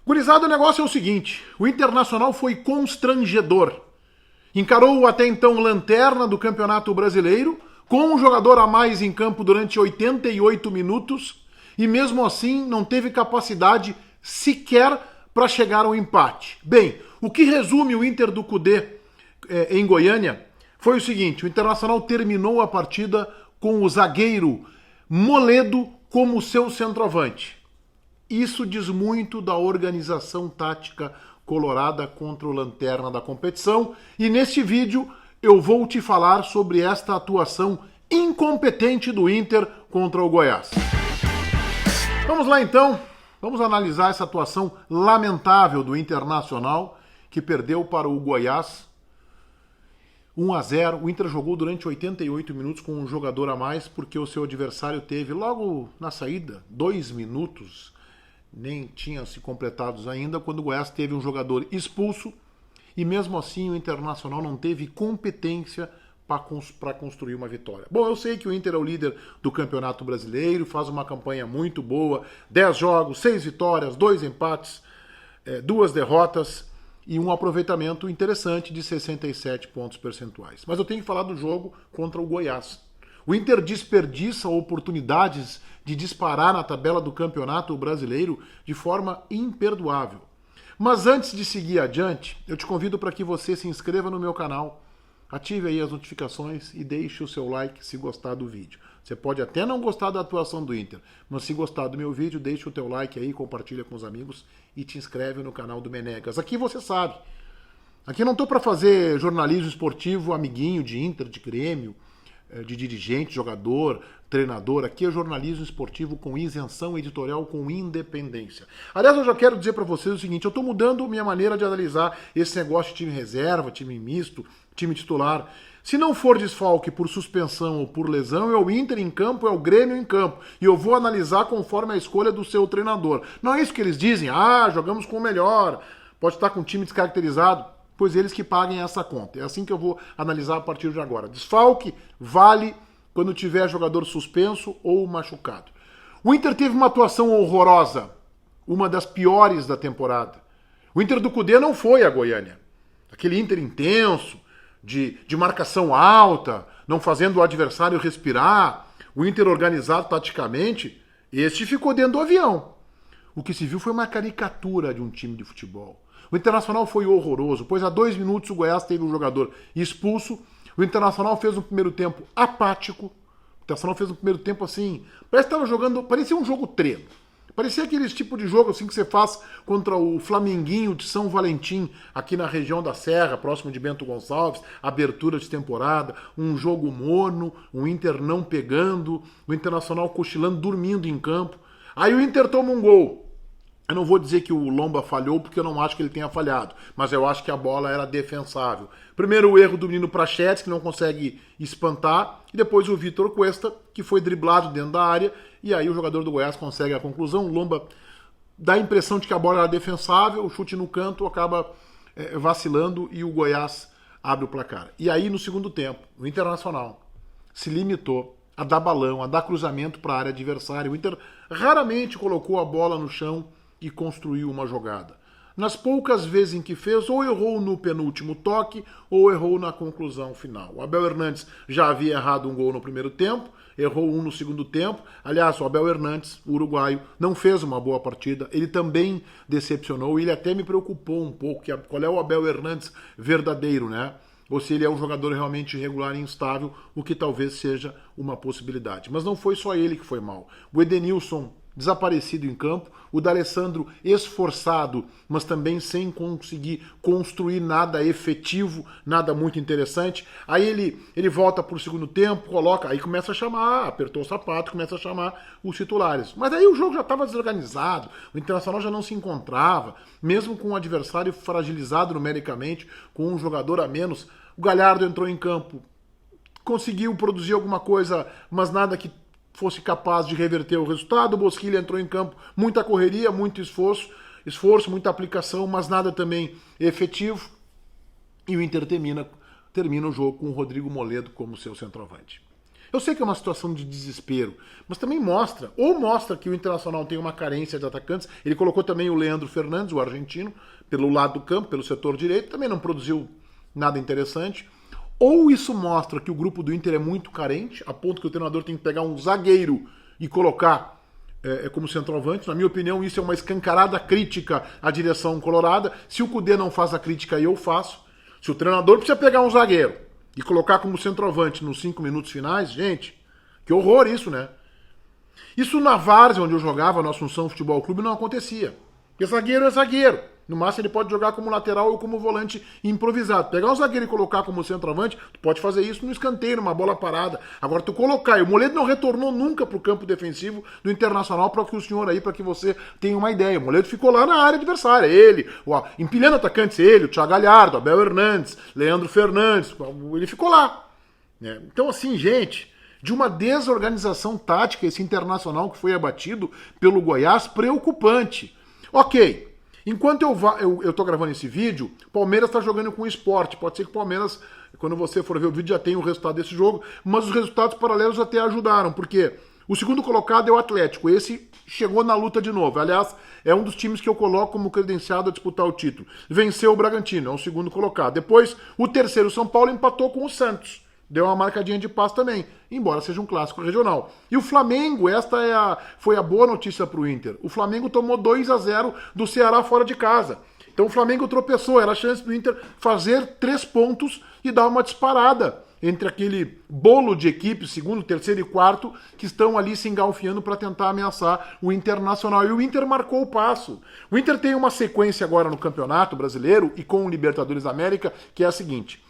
Gurizada, o negócio é o seguinte, o Internacional foi constrangedor. Encarou o até então lanterna do Campeonato Brasileiro, com um jogador a mais em campo durante 88 minutos, e mesmo assim não teve capacidade sequer para chegar ao empate. Bem, o que resume o Inter do Cudê em Goiânia foi o seguinte, o Internacional terminou a partida com o zagueiro Moledo como seu centroavante. Isso diz muito da organização tática colorada contra o lanterna da competição. E neste vídeo eu vou te falar sobre esta atuação incompetente do Inter contra o Goiás. Vamos lá então, vamos analisar essa atuação lamentável do Internacional, que perdeu para o Goiás 1-0. O Inter jogou durante 88 minutos com um jogador a mais, porque o seu adversário teve logo na saída 2 minutos, nem tinham se completados ainda, quando o Goiás teve um jogador expulso, e mesmo assim o Internacional não teve competência para construir uma vitória. Bom, eu sei que o Inter é o líder do Campeonato Brasileiro, faz uma campanha muito boa, 10 jogos, 6 vitórias, 2 empates, 2 derrotas e um aproveitamento interessante de 67 pontos percentuais. Mas eu tenho que falar do jogo contra o Goiás. O Inter desperdiça oportunidades de disparar na tabela do Campeonato Brasileiro de forma imperdoável. Mas antes de seguir adiante, eu te convido para que você se inscreva no meu canal, ative aí as notificações e deixe o seu like se gostar do vídeo. Você pode até não gostar da atuação do Inter, mas se gostar do meu vídeo, deixa o teu like aí, compartilha com os amigos e te inscreve no canal do Menegas. Aqui você sabe, aqui não estou para fazer jornalismo esportivo amiguinho de Inter, de Grêmio, de dirigente, jogador, treinador. Aqui é jornalismo esportivo com isenção editorial, com independência. Aliás, eu já quero dizer para vocês o seguinte, eu estou mudando minha maneira de analisar esse negócio de time reserva, time misto, time titular. Se não for desfalque por suspensão ou por lesão, é o Inter em campo, é o Grêmio em campo. E eu vou analisar conforme a escolha do seu treinador. Não é isso que eles dizem, jogamos com o melhor, pode estar com um time descaracterizado. Pois eles que paguem essa conta. É assim que eu vou analisar a partir de agora. Desfalque vale quando tiver jogador suspenso ou machucado. O Inter teve uma atuação horrorosa, uma das piores da temporada. O Inter do Cudê não foi a Goiânia. Aquele Inter intenso, de marcação alta, não fazendo o adversário respirar, o Inter organizado taticamente, este ficou dentro do avião. O que se viu foi uma caricatura de um time de futebol. O Internacional foi horroroso, pois há 2 minutos o Goiás teve um jogador expulso. O Internacional fez um primeiro tempo apático. O Internacional fez um primeiro tempo assim, parece que estava jogando, parecia um jogo treino. Parecia aquele tipo de jogo assim que você faz contra o Flamenguinho de São Valentim, aqui na região da Serra, próximo de Bento Gonçalves, abertura de temporada, um jogo morno, o Inter não pegando, o Internacional cochilando, dormindo em campo. Aí o Inter toma um gol. Eu não vou dizer que o Lomba falhou, porque eu não acho que ele tenha falhado, mas eu acho que a bola era defensável. Primeiro o erro do menino Prachetes, que não consegue espantar, e depois o Vitor Cuesta, que foi driblado dentro da área, e aí o jogador do Goiás consegue a conclusão. O Lomba dá a impressão de que a bola era defensável, o chute no canto acaba vacilando e o Goiás abre o placar. E aí no segundo tempo, o Internacional se limitou a dar balão, a dar cruzamento para a área adversária. O Inter raramente colocou a bola no chão e construiu uma jogada. Nas poucas vezes em que fez, ou errou no penúltimo toque, ou errou na conclusão final. O Abel Hernandes já havia errado um gol no primeiro tempo, errou um no segundo tempo. Aliás, o Abel Hernandes, o uruguaio, não fez uma boa partida. Ele também decepcionou, e ele até me preocupou um pouco, qual é o Abel Hernandes verdadeiro, né? Ou se ele é um jogador realmente irregular e instável, o que talvez seja uma possibilidade. Mas não foi só ele que foi mal. O Edenilson desaparecido em campo, o D'Alessandro esforçado, mas também sem conseguir construir nada efetivo, nada muito interessante. Aí ele volta para o segundo tempo, aí começa a chamar, apertou o sapato, começa a chamar os titulares. Mas aí o jogo já estava desorganizado, o Internacional já não se encontrava, mesmo com um adversário fragilizado numericamente, com um jogador a menos. O Galhardo entrou em campo, conseguiu produzir alguma coisa, mas nada que fosse capaz de reverter o resultado. O Bosquilha entrou em campo, muita correria, muito esforço, muita aplicação, mas nada também efetivo. E o Inter termina o jogo com o Rodrigo Moledo como seu centroavante. Eu sei que é uma situação de desespero, mas também mostra que o Internacional tem uma carência de atacantes. Ele colocou também o Leandro Fernandes, o argentino, pelo lado do campo, pelo setor direito, também não produziu nada interessante. Ou isso mostra que o grupo do Inter é muito carente, a ponto que o treinador tem que pegar um zagueiro e colocar como centroavante. Na minha opinião, isso é uma escancarada crítica à direção colorada. Se o Cudê não faz a crítica, eu faço. Se o treinador precisa pegar um zagueiro e colocar como centroavante nos 5 minutos finais, gente, que horror isso, né? Isso na Várzea, onde eu jogava, no Assunção Futebol Clube, não acontecia. Porque zagueiro é zagueiro. No máximo ele pode jogar como lateral ou como volante improvisado. Pegar um zagueiro e colocar como centroavante, tu pode fazer isso no escanteio, numa bola parada. Agora tu colocar, e o Moledo não retornou nunca pro campo defensivo do Internacional, para que o senhor aí, para que você tenha uma ideia. O Moledo ficou lá na área adversária, ele, empilhando atacantes, ele, o Thiago Galhardo, Abel Hernandes, Leandro Fernandes, ele ficou lá. Então assim, gente, de uma desorganização tática esse Internacional que foi abatido pelo Goiás, preocupante. Ok. Enquanto eu tô gravando esse vídeo, o Palmeiras tá jogando com o Sport. Pode ser que o Palmeiras, quando você for ver o vídeo, já tenha o resultado desse jogo, mas os resultados paralelos até ajudaram, porque o segundo colocado é o Atlético. Esse chegou na luta de novo. Aliás, é um dos times que eu coloco como credenciado a disputar o título. Venceu o Bragantino, é o segundo colocado. Depois, o terceiro, São Paulo, empatou com o Santos. Deu uma marcadinha de paz também, embora seja um clássico regional. E o Flamengo, foi a boa notícia para o Inter. O Flamengo tomou 2-0 do Ceará fora de casa. Então o Flamengo tropeçou, era a chance do Inter fazer 3 pontos e dar uma disparada entre aquele bolo de equipes, segundo, terceiro e quarto, que estão ali se engalfiando para tentar ameaçar o Internacional. E o Inter marcou o passo. O Inter tem uma sequência agora no Campeonato Brasileiro e com o Libertadores da América, que é a seguinte.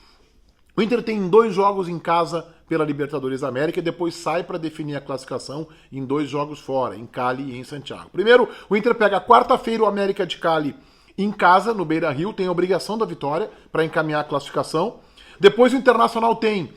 O Inter tem 2 jogos em casa pela Libertadores da América e depois sai para definir a classificação em 2 jogos fora, em Cali e em Santiago. Primeiro, o Inter pega quarta-feira o América de Cali em casa, no Beira-Rio, tem a obrigação da vitória para encaminhar a classificação. Depois o Internacional tem,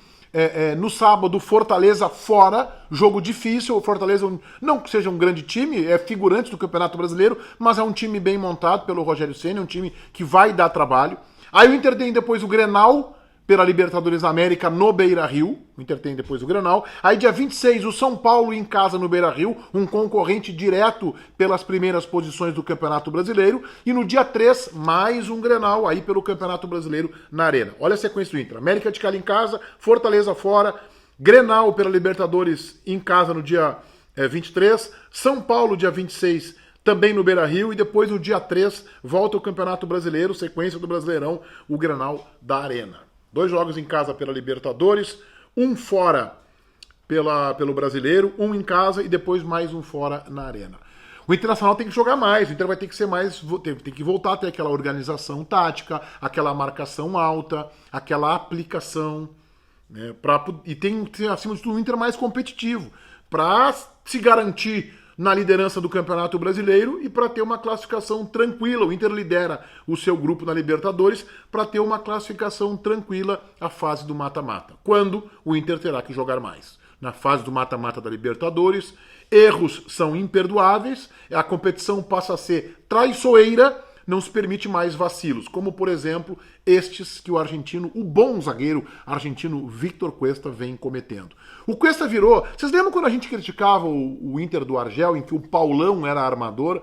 no sábado, Fortaleza fora, jogo difícil. O Fortaleza não que seja um grande time, é figurante do Campeonato Brasileiro, mas é um time bem montado pelo Rogério Ceni, é um time que vai dar trabalho. Aí o Inter tem depois o Grenal pela Libertadores da América no Beira-Rio. O Inter tem depois o Grenal. Aí dia 26 o São Paulo em casa no Beira-Rio, um concorrente direto pelas primeiras posições do Campeonato Brasileiro. E no dia 3, mais um Grenal aí pelo Campeonato Brasileiro na Arena. Olha a sequência do Inter. América de Cali em casa, Fortaleza fora, Grenal pela Libertadores em casa no dia 23, São Paulo dia 26 também no Beira-Rio, e depois no dia 3 volta o Campeonato Brasileiro, sequência do Brasileirão, o Grenal da Arena. 2 jogos em casa pela Libertadores, um fora pelo Brasileiro, um em casa e depois mais um fora na Arena. O Internacional tem que jogar mais, o Inter vai ter que ser mais, tem que voltar a ter aquela organização tática, aquela marcação alta, aquela aplicação, né, e tem que ser, acima de tudo, o Inter mais competitivo, para se garantir na liderança do Campeonato Brasileiro e para ter uma classificação tranquila. O Inter lidera o seu grupo na Libertadores para ter uma classificação tranquila à fase do mata-mata. Quando o Inter terá que jogar mais? Na fase do mata-mata da Libertadores, erros são imperdoáveis, a competição passa a ser traiçoeira, não se permite mais vacilos, como por exemplo estes que o bom zagueiro argentino Víctor Cuesta vem cometendo. O Cuesta virou... Vocês lembram quando a gente criticava o Inter do Argel, em que o Paulão era armador?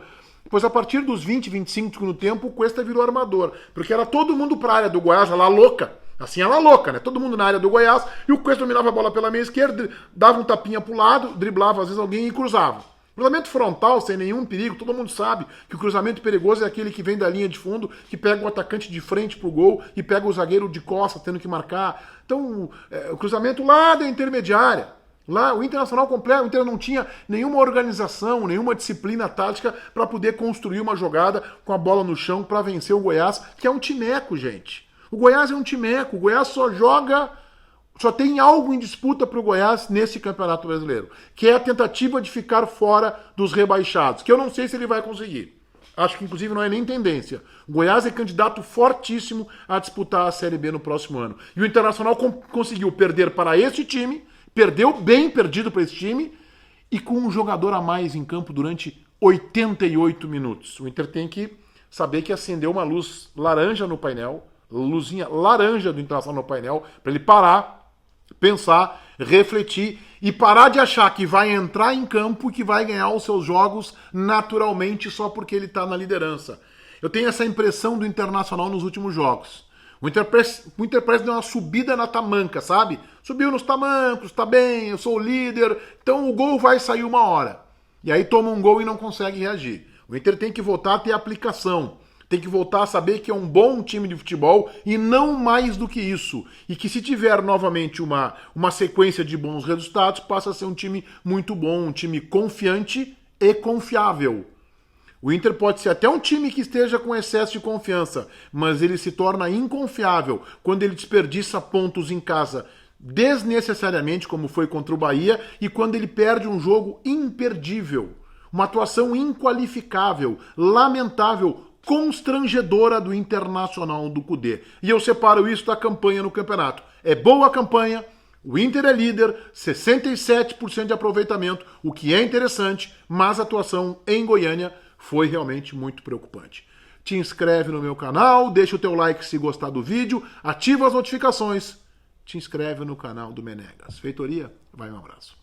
Pois a partir dos 20, 25 segundos do tempo, o Cuesta virou armador, porque era todo mundo para a área do Goiás, ela louca. Assim, ela louca, né? Todo mundo na área do Goiás, e o Cuesta dominava a bola pela meia esquerda, dava um tapinha pro lado, driblava às vezes alguém e cruzava. Cruzamento frontal, sem nenhum perigo, todo mundo sabe que o cruzamento perigoso é aquele que vem da linha de fundo, que pega o atacante de frente pro gol e pega o zagueiro de costas, tendo que marcar. Então, o cruzamento lá da intermediária. Lá, o Internacional completo, o Inter não tinha nenhuma organização, nenhuma disciplina tática para poder construir uma jogada com a bola no chão para vencer o Goiás, que é um timeco, gente. O Goiás é um timeco, o Goiás só tem algo em disputa para o Goiás nesse Campeonato Brasileiro, que é a tentativa de ficar fora dos rebaixados, que eu não sei se ele vai conseguir. Acho que, inclusive, não é nem tendência. O Goiás é candidato fortíssimo a disputar a Série B no próximo ano. E o Internacional conseguiu perder para esse time, perdeu bem perdido para esse time, e com um jogador a mais em campo durante 88 minutos. O Inter tem que saber que acendeu uma luz laranja no painel, luzinha laranja do Internacional no painel, para ele parar, pensar, refletir E parar de achar que vai entrar em campo e que vai ganhar os seus jogos naturalmente só porque ele está na liderança. Eu tenho essa impressão do Internacional nos últimos jogos. O Inter parece deu uma subida na tamanca, sabe? Subiu nos tamancos, tá bem, eu sou o líder, então o gol vai sair uma hora. E aí toma um gol e não consegue reagir. O Inter tem que voltar a ter aplicação. Tem que voltar a saber que é um bom time de futebol e não mais do que isso. E que se tiver novamente uma sequência de bons resultados, passa a ser um time muito bom, um time confiante e confiável. O Inter pode ser até um time que esteja com excesso de confiança, mas ele se torna inconfiável quando ele desperdiça pontos em casa desnecessariamente, como foi contra o Bahia, e quando ele perde um jogo imperdível. Uma atuação inqualificável, lamentável, constrangedora do Internacional do Cudê. E eu separo isso da campanha no campeonato. É boa a campanha, o Inter é líder, 67% de aproveitamento, o que é interessante, mas a atuação em Goiânia foi realmente muito preocupante. Te inscreve no meu canal, deixa o teu like se gostar do vídeo, ativa as notificações, te inscreve no canal do Menegas. Feitoria, vai um abraço.